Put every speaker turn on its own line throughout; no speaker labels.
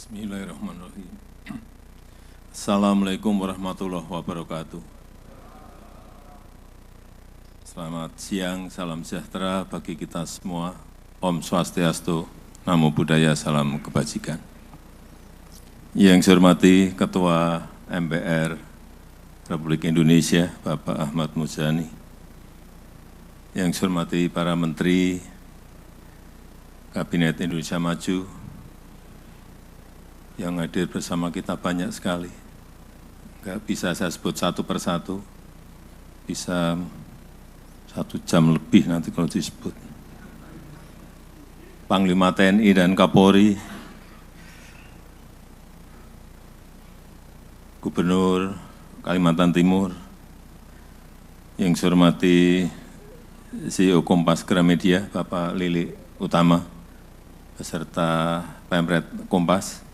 Bismillahirrahmanirrahim. Assalamualaikum warahmatullahi wabarakatuh. Selamat siang, salam sejahtera bagi kita semua. Om Swastiastu, Namo Buddhaya, salam kebajikan. Yang saya hormati Ketua MPR Republik Indonesia, Bapak Ahmad Muzani. Yang saya hormati para Menteri Kabinet Indonesia Maju, yang hadir bersama kita banyak sekali. Enggak bisa saya sebut satu persatu, bisa 1 jam lebih nanti kalau disebut. Panglima TNI dan Kapolri, Gubernur Kalimantan Timur, yang saya hormati CEO Kompas Gramedia, Bapak Lili Utama, beserta Pemret Kompas,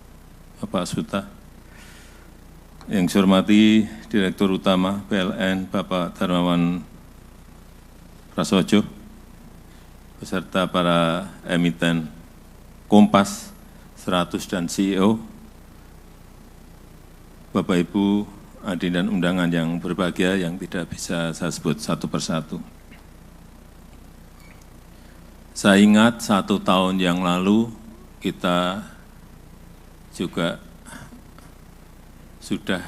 Bapak Suta, yang saya hormati Direktur Utama PLN, Bapak Darmawan Prasojo, beserta para emiten Kompas 100 dan CEO, Bapak Ibu hadirin dan undangan yang berbahagia yang tidak bisa saya sebut satu persatu. Saya ingat 1 tahun yang lalu kita juga sudah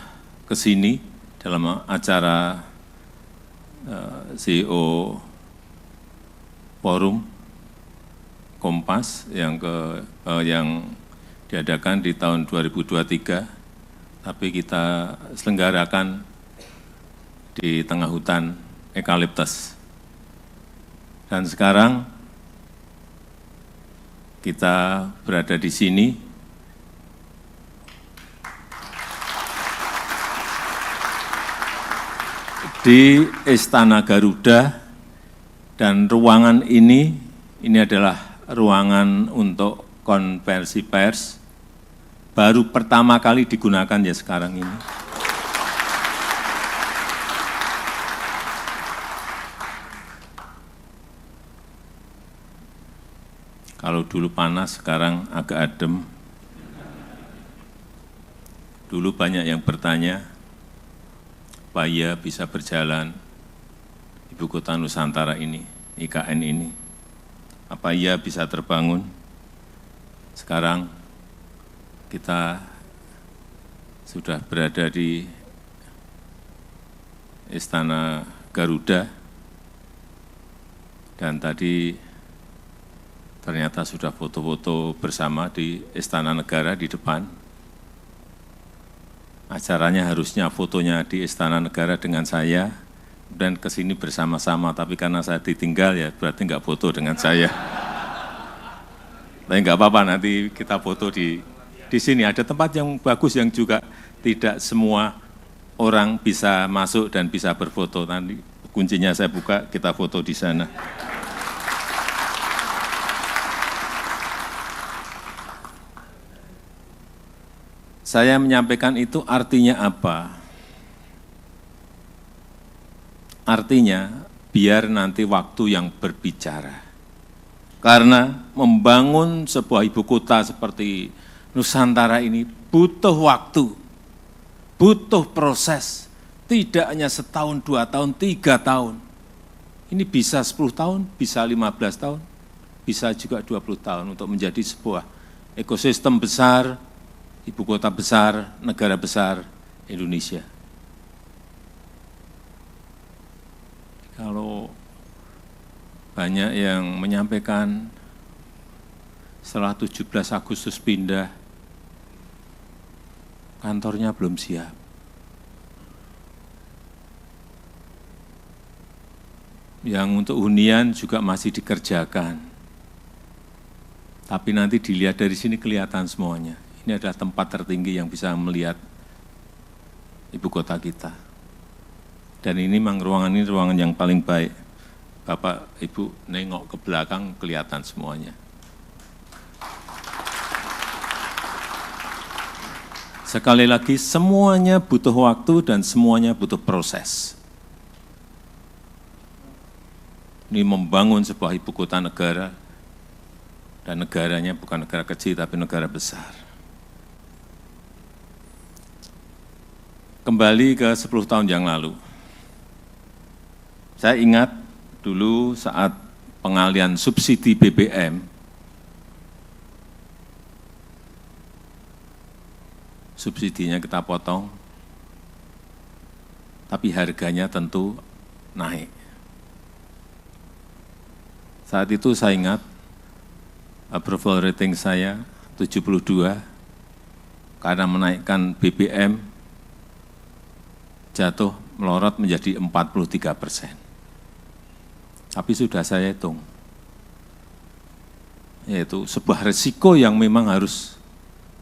ke sini dalam acara CEO Forum Kompas yang diadakan di tahun 2023, tapi kita selenggarakan di tengah hutan eukaliptus. Dan sekarang kita berada di sini di Istana Garuda, dan ruangan ini adalah ruangan untuk konversi pers, baru pertama kali digunakan ya sekarang ini. Kalau dulu panas, sekarang agak adem. Dulu banyak yang bertanya, apa iya bisa berjalan Ibu Kota Nusantara ini, IKN ini? Apa iya bisa terbangun? Sekarang kita sudah berada di Istana Garuda, dan tadi ternyata sudah foto-foto bersama di Istana Negara di depan. Acaranya harusnya fotonya di Istana Negara dengan saya, dan ke sini bersama-sama, tapi karena saya ditinggal ya berarti nggak foto dengan saya. Tapi nggak apa-apa, nanti kita foto di sini. Ada tempat yang bagus yang juga tidak semua orang bisa masuk dan bisa berfoto. Nanti kuncinya saya buka, kita foto di sana. Saya menyampaikan itu artinya apa? Artinya biar nanti waktu yang berbicara. Karena membangun sebuah ibu kota seperti Nusantara ini butuh waktu, butuh proses. Tidak hanya setahun, 2 tahun, 3 tahun. Ini bisa 10 tahun, bisa 15 tahun, bisa juga 20 tahun untuk menjadi sebuah ekosistem besar, ibu kota besar, negara besar Indonesia. Kalau banyak yang menyampaikan setelah 17 Agustus pindah, kantornya belum siap. Yang untuk hunian juga masih dikerjakan. Tapi nanti dilihat dari sini kelihatan semuanya. Ini adalah tempat tertinggi yang bisa melihat ibu kota kita. Dan ini memang ruangan ini ruangan yang paling baik. Bapak, Ibu nengok ke belakang kelihatan semuanya. Sekali lagi, semuanya butuh waktu dan semuanya butuh proses. Ini membangun sebuah ibu kota negara, dan negaranya bukan negara kecil tapi negara besar. kembali ke 10 tahun yang lalu. Saya ingat dulu saat pengalihan subsidi BBM, subsidinya kita potong, tapi harganya tentu naik. Saat itu saya ingat approval rating saya 72, karena menaikkan BBM jatuh melorot menjadi 43%. Tapi sudah saya hitung, yaitu sebuah risiko yang memang harus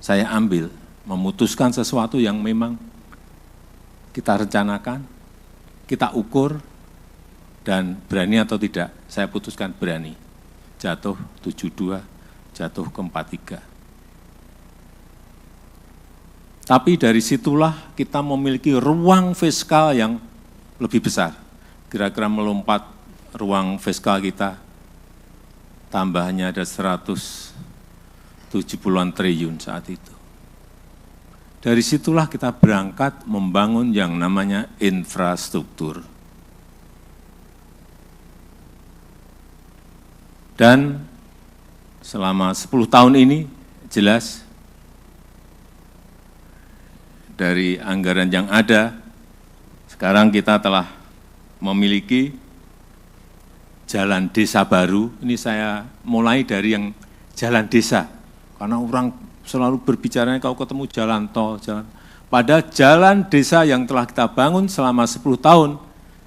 saya ambil, memutuskan sesuatu yang memang kita rencanakan, kita ukur, dan berani atau tidak, saya putuskan berani. Jatuh 72, jatuh ke 43. Tapi dari situlah kita memiliki ruang fiskal yang lebih besar. Kira-kira melompat ruang fiskal kita, tambahnya ada 170-an triliun saat itu. Dari situlah kita berangkat membangun yang namanya infrastruktur. Dan selama 10 tahun ini jelas dari anggaran yang ada, sekarang kita telah memiliki jalan desa baru. Ini saya mulai dari yang jalan desa, karena orang selalu berbicara kalau ketemu jalan tol, pada jalan desa yang telah kita bangun selama 10 tahun,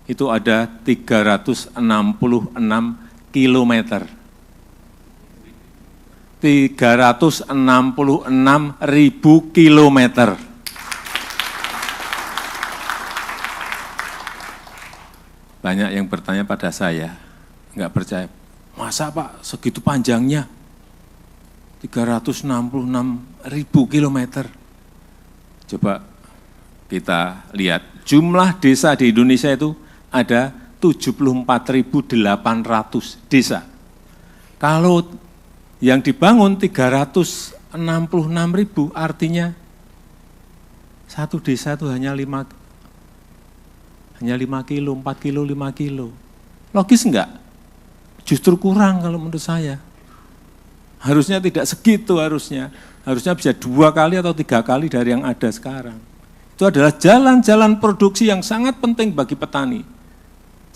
itu ada 366 kilometer. 366.000 kilometer. Banyak yang bertanya pada saya, nggak percaya, masa Pak segitu panjangnya? 366.000 kilometer. Coba kita lihat, jumlah desa di Indonesia itu ada 74.800 desa. Kalau yang dibangun 366.000, artinya satu desa itu hanya 5 kilo, 4 kilo, 5 kilo. Logis enggak? Justru kurang kalau menurut saya. Harusnya tidak segitu harusnya. Harusnya bisa 2 kali atau 3 kali dari yang ada sekarang. Itu adalah jalan-jalan produksi yang sangat penting bagi petani.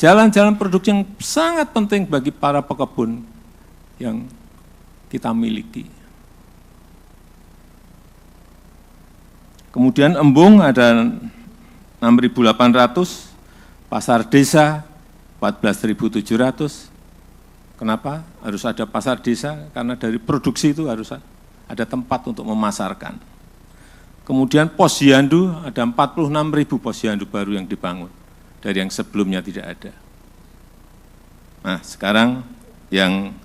Jalan-jalan produksi yang sangat penting bagi para pekebun yang kita miliki. Kemudian embung ada 6.800, pasar desa 14.700. Kenapa harus ada pasar desa? Karena dari produksi itu harus ada tempat untuk memasarkan. Kemudian posyandu ada 46.000 posyandu baru yang dibangun dari yang sebelumnya tidak ada. Nah, sekarang yang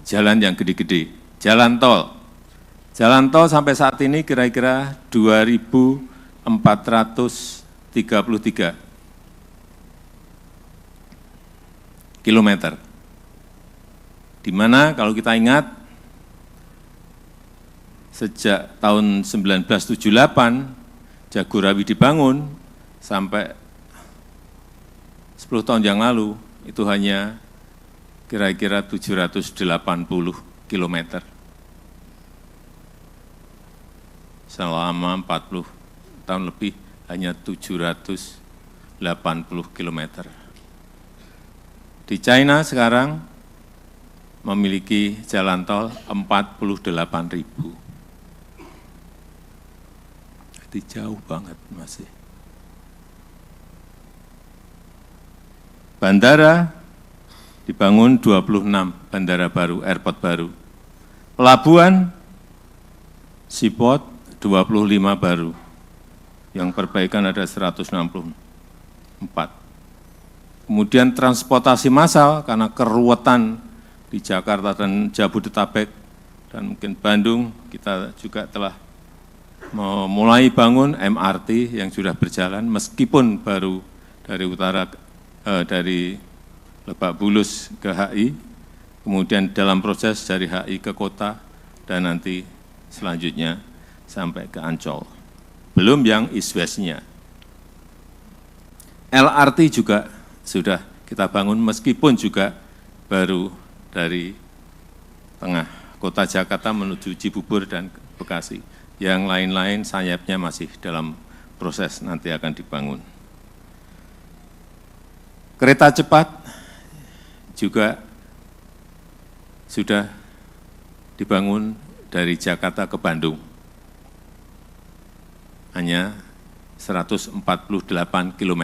jalan yang gede-gede, jalan tol. Jalan tol sampai saat ini kira-kira 2.433 kilometer. Di mana kalau kita ingat, sejak tahun 1978 Jagorawi dibangun sampai 10 tahun yang lalu, itu hanya kira-kira 780 kilometer. Selama 40 tahun lebih hanya 780 kilometer. Di China sekarang memiliki jalan tol 48.000. Jadi jauh banget masih. Bandara dibangun 26, bandara baru, airport baru. Pelabuhan, seaport 25 baru. Yang perbaikan ada 164. Kemudian transportasi massal karena keruwetan di Jakarta dan Jabodetabek dan mungkin Bandung, kita juga telah memulai bangun MRT yang sudah berjalan meskipun baru dari utara, dari Lebak Bulus ke HI, kemudian dalam proses dari HI ke kota dan nanti selanjutnya sampai ke Ancol. belum yang east-west-nya. LRT juga sudah kita bangun meskipun juga baru dari tengah kota Jakarta menuju Cibubur dan Bekasi. Yang lain-lain sayapnya masih dalam proses nanti akan dibangun. Kereta cepat juga sudah dibangun dari Jakarta ke Bandung. Hanya 148 km.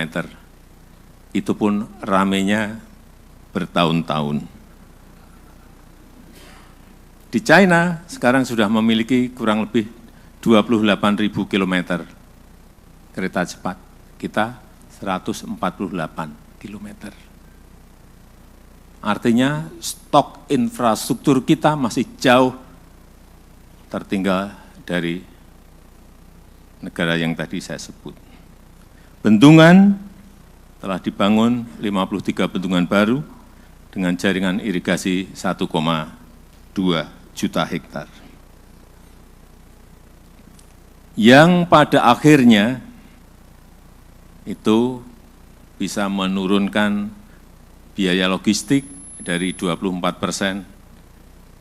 Itu pun ramenya bertahun-tahun. Di China sekarang sudah memiliki kurang lebih 28.000 km kereta cepat. Kita 148 km. Artinya stok infrastruktur kita masih jauh tertinggal dari negara yang tadi saya sebut. Bendungan telah dibangun 53 bendungan baru dengan jaringan irigasi 1,2 juta hektar. Yang pada akhirnya itu bisa menurunkan biaya logistik dari 24%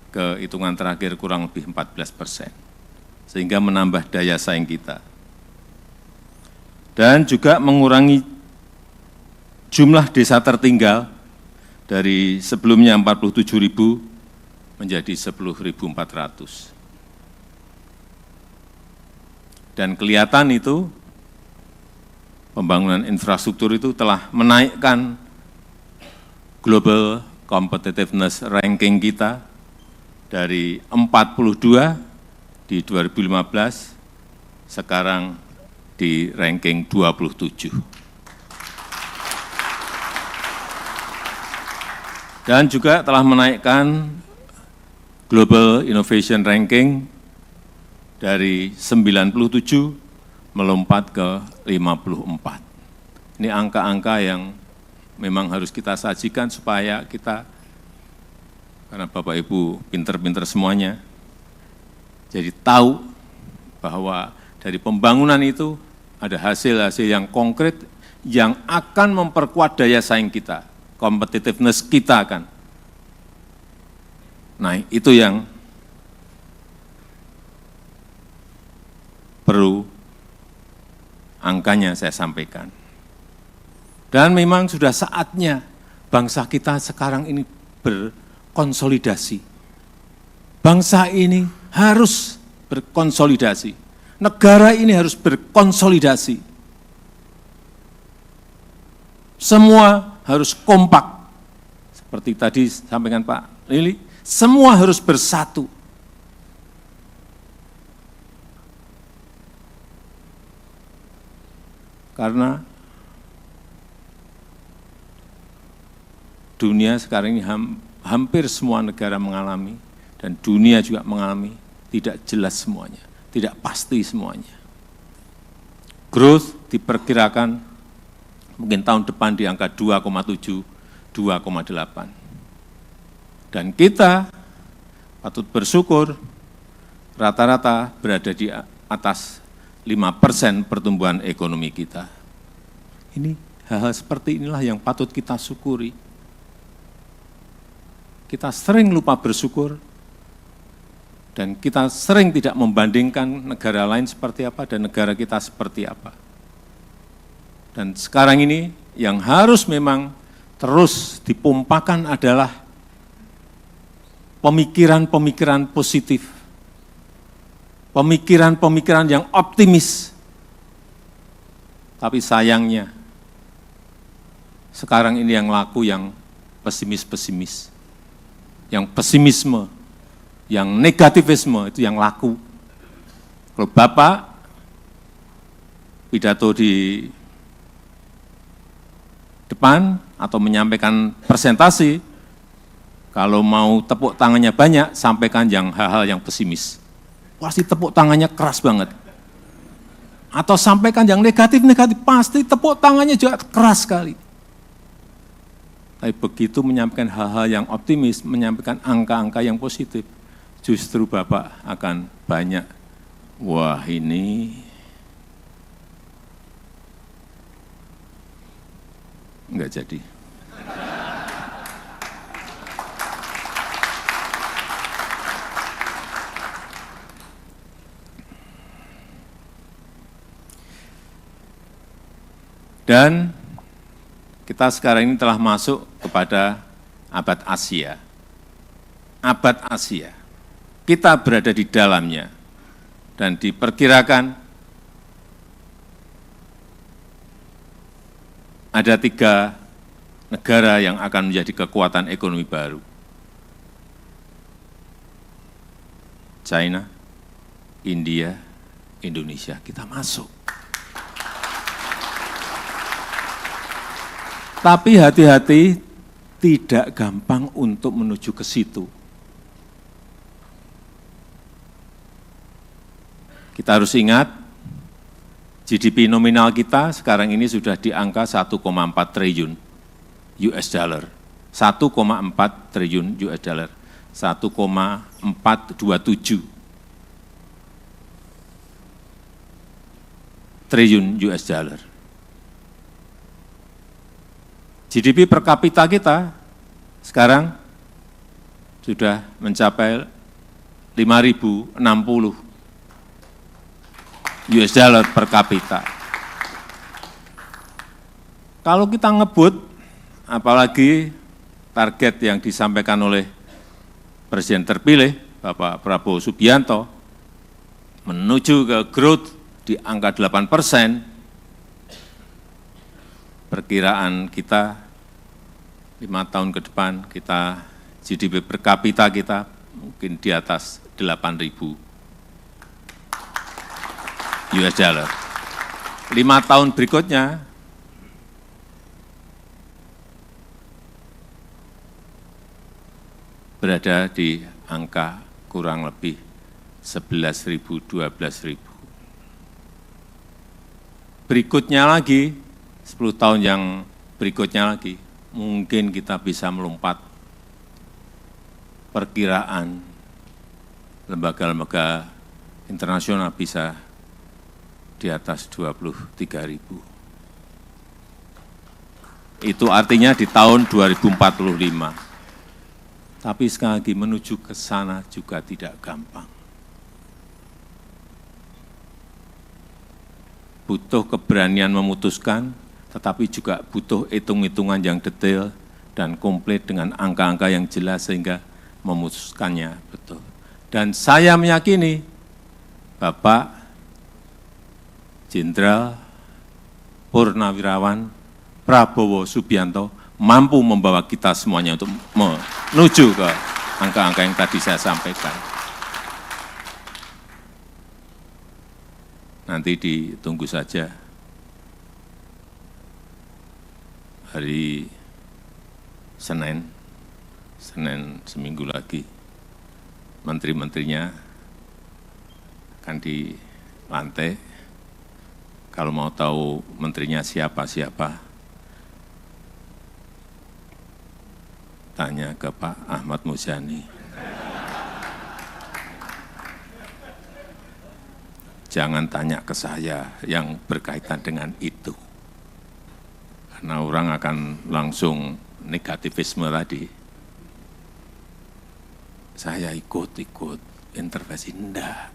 ke hitungan terakhir kurang lebih 14%, sehingga menambah daya saing kita. Dan juga mengurangi jumlah desa tertinggal dari sebelumnya 47.000 menjadi 10.400. Dan kelihatan itu pembangunan infrastruktur itu telah menaikkan global competitiveness ranking kita dari 42 di 2015, sekarang di ranking 27. Dan juga telah menaikkan global innovation ranking dari 97 melompat ke 54. Ini angka-angka yang memang harus kita sajikan supaya kita, karena Bapak Ibu pinter-pinter semuanya, jadi tahu bahwa dari pembangunan itu ada hasil-hasil yang konkret yang akan memperkuat daya saing kita, competitiveness kita kan. Nah, itu yang perlu angkanya saya sampaikan. Dan memang sudah saatnya bangsa kita sekarang ini berkonsolidasi. Bangsa ini harus berkonsolidasi. Negara ini harus berkonsolidasi. Semua harus kompak. Seperti tadi sampaikan Pak Lili, semua harus bersatu. Karena dunia sekarang ini hampir semua negara mengalami, dan dunia juga mengalami, tidak jelas semuanya, tidak pasti semuanya. Growth diperkirakan mungkin tahun depan di angka 2,7, 2,8. Dan kita patut bersyukur rata-rata berada di atas 5% pertumbuhan ekonomi kita. Ini hal-hal seperti inilah yang patut kita syukuri. Kita sering lupa bersyukur, dan kita sering tidak membandingkan negara lain seperti apa dan negara kita seperti apa. Dan sekarang ini yang harus memang terus dipompakan adalah pemikiran-pemikiran positif, pemikiran-pemikiran yang optimis. Tapi sayangnya, sekarang ini yang laku yang pesimis-pesimis, yang pesimisme, yang negativisme itu yang laku. Kalau Bapak pidato di depan atau menyampaikan presentasi, kalau mau tepuk tangannya banyak, sampaikan yang hal-hal yang pesimis. Pasti tepuk tangannya keras banget. Atau sampaikan yang negatif-negatif, pasti tepuk tangannya juga keras sekali. Tapi begitu menyampaikan hal-hal yang optimis, menyampaikan angka-angka yang positif, justru Bapak akan banyak, wah ini Enggak jadi. Dan kita sekarang ini telah masuk kepada abad Asia. Abad Asia. Kita berada di dalamnya. Dan diperkirakan ada 3 negara yang akan menjadi kekuatan ekonomi baru. China, India, Indonesia. Kita masuk. Tapi hati-hati, tidak gampang untuk menuju ke situ. Kita harus ingat, GDP nominal kita sekarang ini sudah di angka 1,4 triliun US dollar. 1,4 triliun US dollar. 1,427 triliun US dollar. GDP per kapita kita sekarang sudah mencapai 5.060 US dollar per kapita. Kalau kita ngebut, apalagi target yang disampaikan oleh Presiden terpilih, Bapak Prabowo Subianto, menuju ke growth di angka 8%, perkiraan kita 5 tahun ke depan kita GDP per kapita kita mungkin di atas 8.000 US dollar. 5 tahun berikutnya berada di angka kurang lebih 11.000, 12.000. Berikutnya lagi, 10 tahun yang berikutnya lagi, mungkin kita bisa melompat perkiraan lembaga-lembaga internasional bisa di atas 23.000. Itu artinya di tahun 2045. Tapi sekali lagi menuju ke sana juga tidak gampang. Butuh keberanian memutuskan, tetapi juga butuh hitung-hitungan yang detail dan komplit dengan angka-angka yang jelas sehingga memutuskannya betul. Dan saya meyakini Bapak Jenderal Purnawirawan Prabowo Subianto mampu membawa kita semuanya untuk menuju ke angka-angka yang tadi saya sampaikan. Nanti ditunggu saja. Hari Senin seminggu lagi, menteri-menterinya akan dilantik. Kalau mau tahu menterinya siapa-siapa, tanya ke Pak Ahmad Muzani. Jangan tanya ke saya yang berkaitan dengan itu. Karena orang akan langsung negativisme tadi. Saya ikut intervensi, enggak.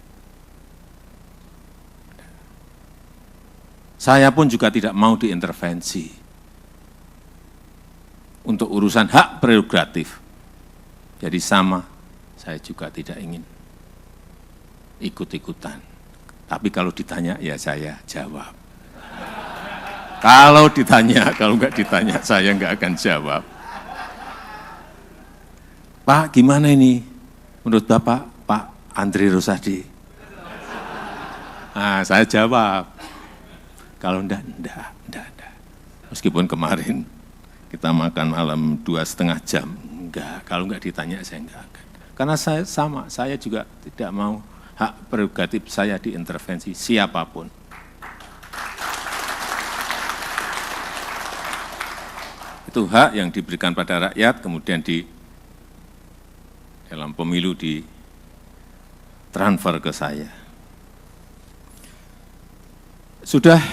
Saya pun juga tidak mau diintervensi untuk urusan hak prerogatif. Jadi sama, saya juga tidak ingin ikut-ikutan. Tapi kalau ditanya, ya saya jawab. Kalau ditanya, kalau enggak ditanya, saya enggak akan jawab. Pak, gimana ini? Menurut Bapak, Pak Andri Rosadi? Nah, saya jawab. Kalau enggak. Meskipun kemarin kita makan malam 2,5 jam, enggak. Kalau enggak ditanya, saya enggak akan. Karena saya sama, saya juga tidak mau hak prerogatif saya diintervensi siapapun. Itu hak yang diberikan pada rakyat, kemudian dalam pemilu transfer ke saya. Sudah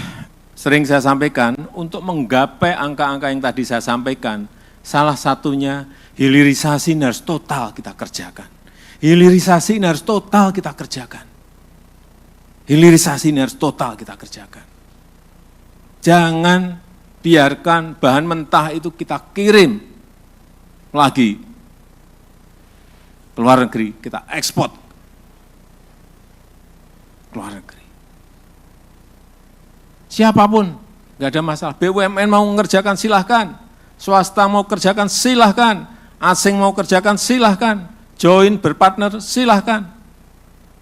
sering saya sampaikan, untuk menggapai angka-angka yang tadi saya sampaikan, salah satunya hilirisasi ini harus total kita kerjakan. Hilirisasi ini harus total kita kerjakan. Hilirisasi ini harus total kita kerjakan. Jangan biarkan bahan mentah itu kita kirim lagi ke luar negeri, kita ekspor ke luar negeri. Siapapun, nggak ada masalah. BUMN mau mengerjakan silahkan, swasta mau kerjakan silahkan, asing mau kerjakan silahkan, join berpartner silahkan,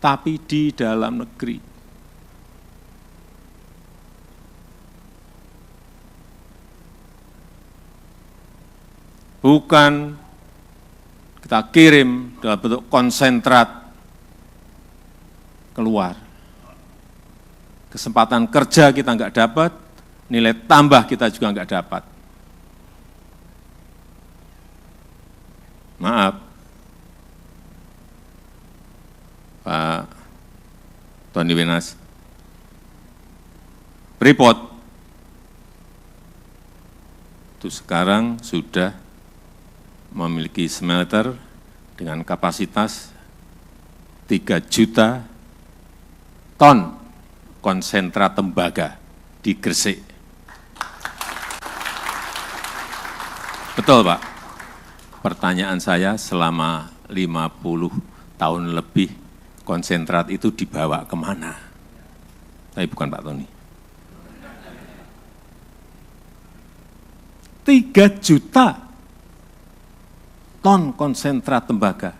tapi di dalam negeri. Bukan kita kirim dalam bentuk konsentrat keluar. Kesempatan kerja kita nggak dapat, nilai tambah kita juga nggak dapat. Maaf, Pak Tony Wenas, Freeport itu sekarang sudah memiliki smelter dengan kapasitas 3 juta ton konsentrat tembaga di Gresik. Betul, Pak. Pertanyaan saya, selama 50 tahun lebih konsentrat itu dibawa kemana? Tapi bukan Pak Tony. 3 juta ton konsentrat tembaga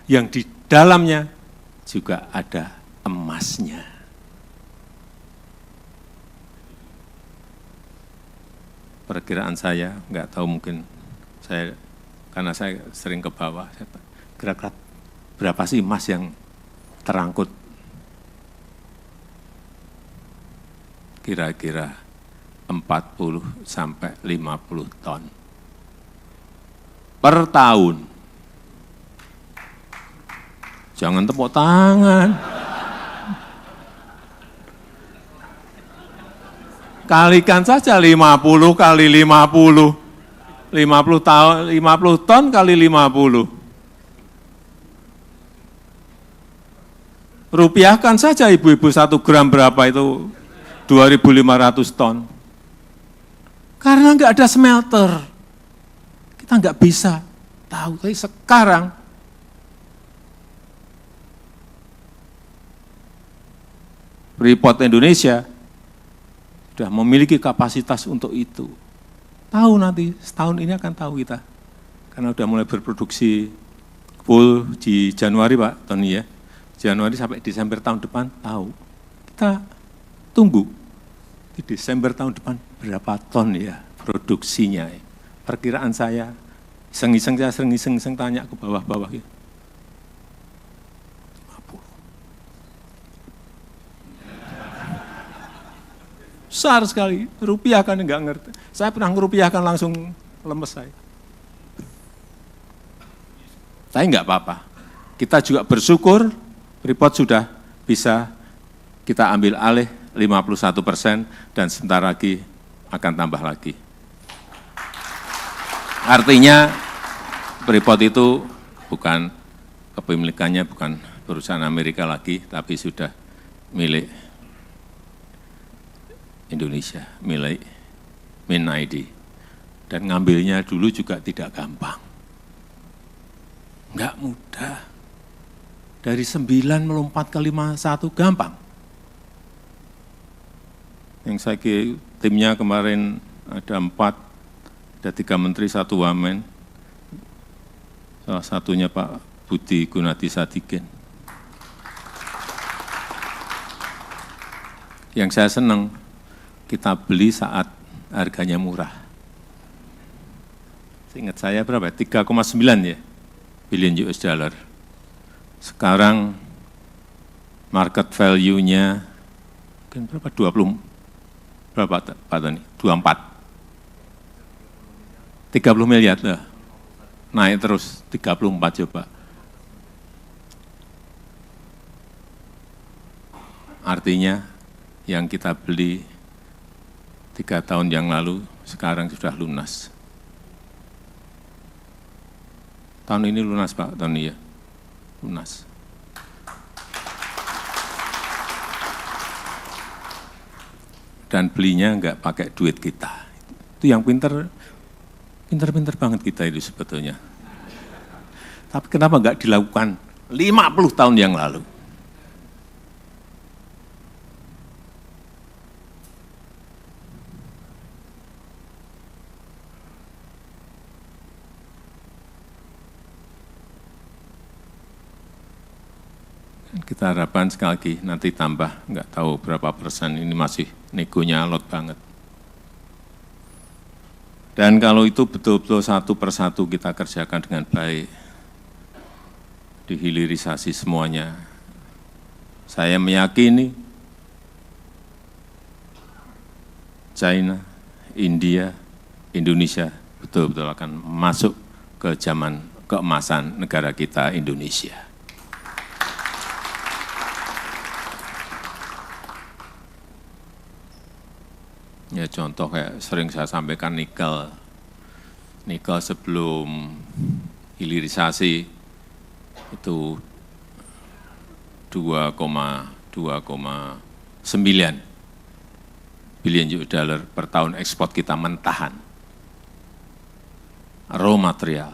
yang di dalamnya juga ada emasnya. Perkiraan saya, nggak tahu mungkin saya, karena saya sering ke bawah, kira-kira berapa sih emas yang terangkut? Kira-kira 40 sampai 50 ton per tahun. Jangan tepuk tangan. Kalikan saja 50 kali 50. 50 tahun, 50 ton kali 50. Rupiahkan saja ibu-ibu 1 gram berapa itu? 2.500 ton. Karena nggak ada smelter. Kita nggak bisa tahu. Tapi sekarang Freeport Indonesia sudah memiliki kapasitas untuk itu. Tahu nanti, setahun ini akan tahu kita. Karena sudah mulai berproduksi full di Januari, Pak Tony ya. Januari sampai Desember tahun depan tahu. Kita tunggu di Desember tahun depan berapa ton ya produksinya. Perkiraan saya, iseng-iseng saya sering iseng-iseng tanya ke bawah-bawah gitu. 50. Besar sekali, rupiah kan enggak ngerti. Saya pernah ngerupiahkan langsung lemes saya. Tapi enggak apa-apa. Kita juga bersyukur Freeport sudah bisa kita ambil alih 51% dan sebentar lagi akan tambah lagi. Artinya Freeport itu bukan kepemilikannya, bukan perusahaan Amerika lagi, tapi sudah milik Indonesia, milik MinID. Dan ngambilnya dulu juga tidak gampang. Enggak mudah. Dari 9 melompat ke 51 gampang. Yang saya kira timnya kemarin ada 4, ada 3 menteri, 1 wamen. Salah satunya Pak Budi Gunadi Sadikin. Yang saya senang, kita beli saat harganya murah. Seingat saya berapa? 3,9 ya, billion US dollar. Sekarang market value-nya mungkin berapa? 20, berapa Pak Tony? 24. 30 miliar lah. Naik terus 34 coba. Artinya yang kita beli 3 tahun yang lalu, sekarang sudah lunas. Tahun ini lunas Pak Tony ya, lunas. Dan belinya enggak pakai duit kita. Itu yang pinter banget kita itu sebetulnya. Tapi kenapa enggak dilakukan 50 tahun yang lalu? Kita harapkan sekali lagi nanti tambah, nggak tahu berapa persen, ini masih negonya alot banget. Dan kalau itu betul-betul satu persatu kita kerjakan dengan baik, dihilirisasi semuanya, saya meyakini China, India, Indonesia betul-betul akan masuk ke zaman keemasan negara kita Indonesia. Ya contoh kayak sering saya sampaikan nikel sebelum hilirisasi itu 2,9 billion US dollar per tahun ekspor kita mentahan. Raw material,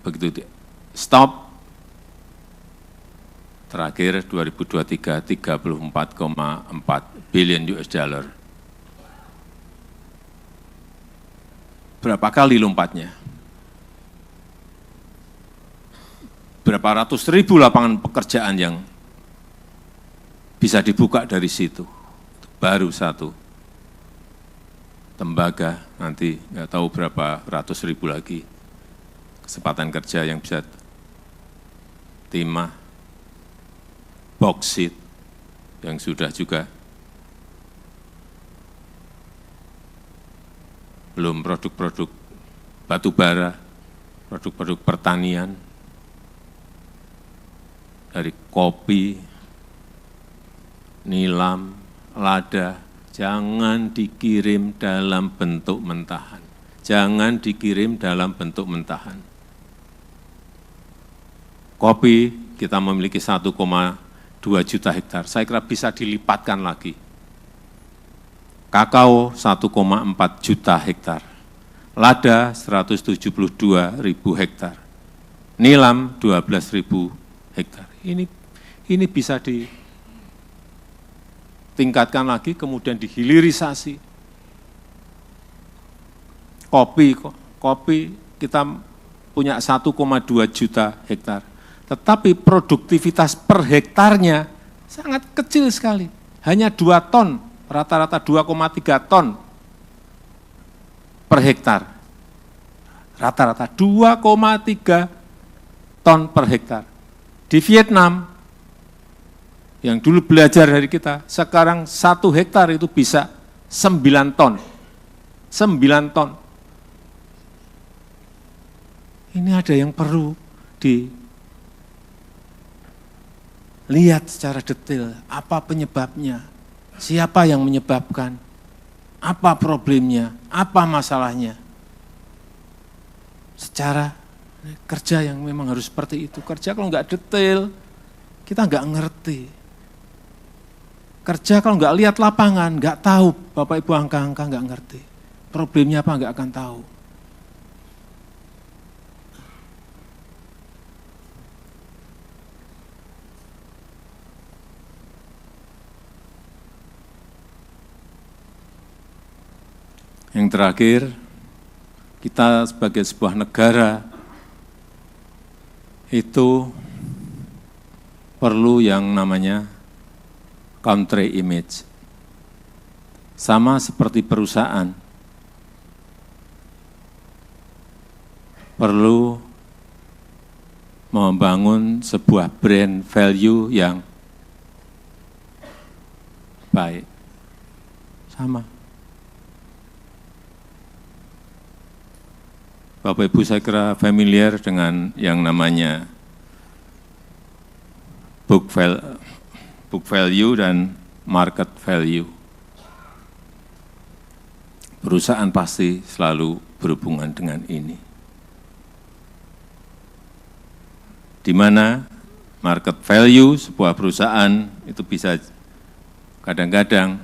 begitu stop, terakhir 2023 34,4 billion US dollar. Berapa kali lompatnya? Berapa ratus ribu lapangan pekerjaan yang bisa dibuka dari situ. Baru satu. Tembaga, nanti nggak tahu berapa ratus ribu lagi kesempatan kerja yang bisa timah, boksit yang sudah juga, belum produk-produk batu bara, produk-produk pertanian, dari kopi, nilam, lada, jangan dikirim dalam bentuk mentahan. Jangan dikirim dalam bentuk mentahan. Kopi kita memiliki 1,2 juta hektar, saya kira bisa dilipatkan lagi. Kakao 1,4 juta hektar, lada 172.000 hektar, nilam 12.000 hektar. Ini bisa ditingkatkan lagi, kemudian dihilirisasi. Kopi kita punya 1,2 juta hektar, tetapi produktivitas per hektarnya sangat kecil sekali, hanya 2 ton. Rata-rata 2,3 ton per hektar. Rata-rata 2,3 ton per hektar. Di Vietnam, yang dulu belajar dari kita, sekarang 1 hektar itu bisa 9 ton. 9 ton. Ini ada yang perlu dilihat secara detail, apa penyebabnya. Siapa yang menyebabkan, apa problemnya, apa masalahnya. Secara kerja yang memang harus seperti itu. Kerja kalau nggak detail, kita nggak ngerti. Kerja kalau nggak lihat lapangan, nggak tahu, Bapak Ibu angka-angka nggak ngerti. Problemnya apa nggak akan tahu. Yang terakhir, kita sebagai sebuah negara itu perlu yang namanya country image. Sama seperti perusahaan, perlu membangun sebuah brand value yang baik. Sama. Bapak Ibu saya kira familiar dengan yang namanya book value dan market value. perusahaan pasti selalu berhubungan dengan ini. Di mana market value sebuah perusahaan itu bisa kadang-kadang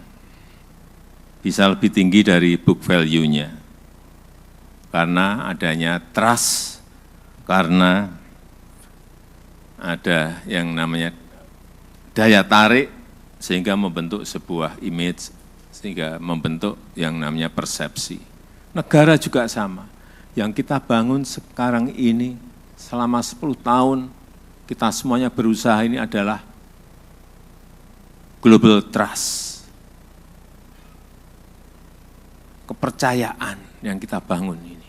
bisa lebih tinggi dari book value-nya. Karena adanya trust, karena ada yang namanya daya tarik sehingga membentuk sebuah image, sehingga membentuk yang namanya persepsi. Negara juga sama. Yang kita bangun sekarang ini selama 10 tahun, kita semuanya berusaha ini adalah global trust. Kepercayaan yang kita bangun ini.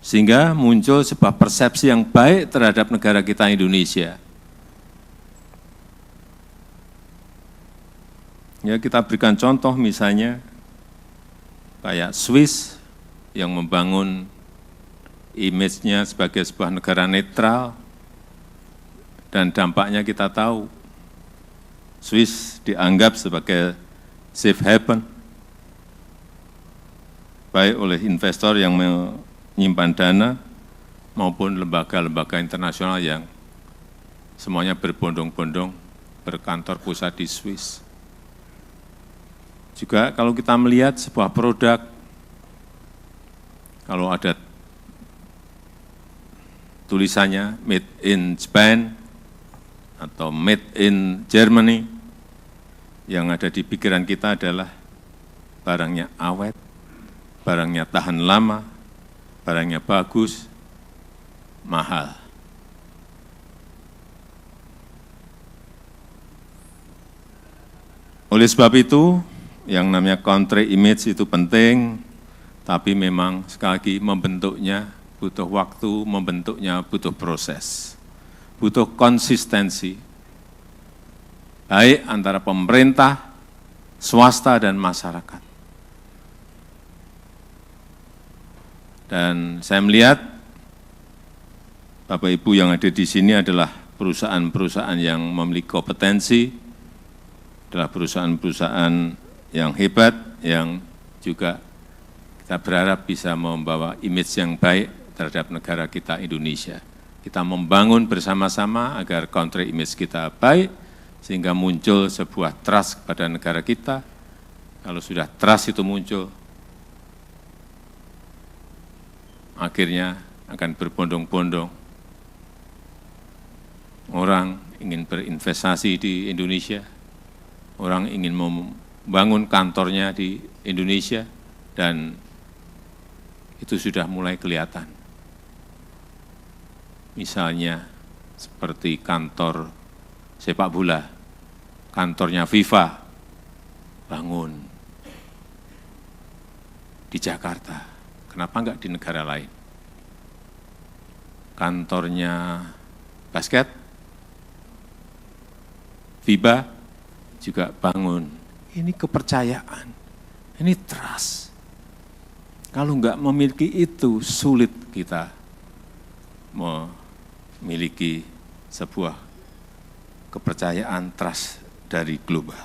Sehingga muncul sebuah persepsi yang baik terhadap negara kita Indonesia. Ya, kita berikan contoh misalnya kayak Swiss yang membangun image-nya sebagai sebuah negara netral, dan dampaknya kita tahu. Swiss dianggap sebagai safe haven, baik oleh investor yang menyimpan dana maupun lembaga-lembaga internasional yang semuanya berbondong-bondong berkantor pusat di Swiss. Juga kalau kita melihat sebuah produk, kalau ada tulisannya made in Japan atau made in Germany, yang ada di pikiran kita adalah barangnya awet, barangnya tahan lama, barangnya bagus, mahal. Oleh sebab itu, yang namanya country image itu penting, tapi memang sekali lagi membentuknya butuh waktu, membentuknya butuh proses, butuh konsistensi, baik antara pemerintah, swasta, dan masyarakat. Dan saya melihat Bapak Ibu yang ada di sini adalah perusahaan-perusahaan yang memiliki kompetensi, adalah perusahaan-perusahaan yang hebat, yang juga kita berharap bisa membawa image yang baik terhadap negara kita Indonesia. Kita membangun bersama-sama agar country image kita baik, sehingga muncul sebuah trust kepada negara kita. Kalau sudah trust itu muncul, akhirnya akan berbondong-bondong orang ingin berinvestasi di Indonesia, orang ingin membangun kantornya di Indonesia, dan itu sudah mulai kelihatan. Misalnya seperti kantor sepak bola, kantornya FIFA bangun di Jakarta. Kenapa enggak di negara lain? Kantornya basket, FIBA juga bangun. Ini kepercayaan, ini trust. Kalau enggak memiliki itu, sulit kita memiliki sebuah kepercayaan trust dari global.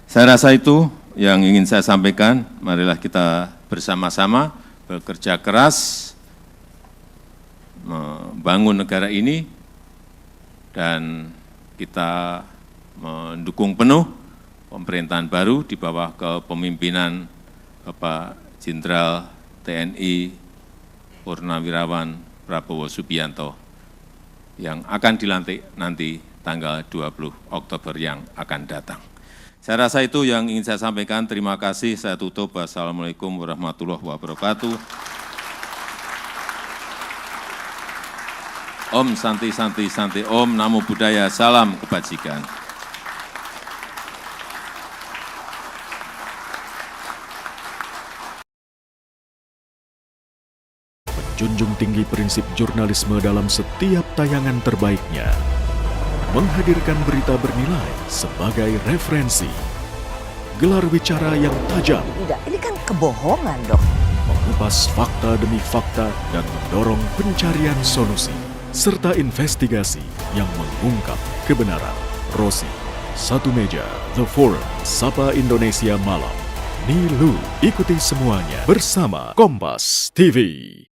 Saya rasa itu yang ingin saya sampaikan. Marilah kita bersama-sama bekerja keras membangun negara ini, dan kita mendukung penuh pemerintahan baru di bawah kepemimpinan Bapak Jenderal TNI Purnawirawan Prabowo Subianto yang akan dilantik nanti tanggal 20 Oktober yang akan datang. Saya rasa itu yang ingin saya sampaikan. Terima kasih. Saya tutup. Wassalamualaikum warahmatullahi wabarakatuh. Om Santi Santi Santi Om, Namo Buddhaya, salam kebajikan.
Menjunjung tinggi prinsip jurnalisme dalam setiap tayangan terbaiknya. Menghadirkan berita bernilai sebagai referensi. Gelar bicara yang tajam.
Tidak, ini kan kebohongan dong.
Mengupas fakta demi fakta dan mendorong pencarian solusi. serta investigasi yang mengungkap kebenaran. Rosi, Satu Meja, The Forum, Sapa Indonesia Malam. Nilu, ikuti semuanya bersama Kompas TV.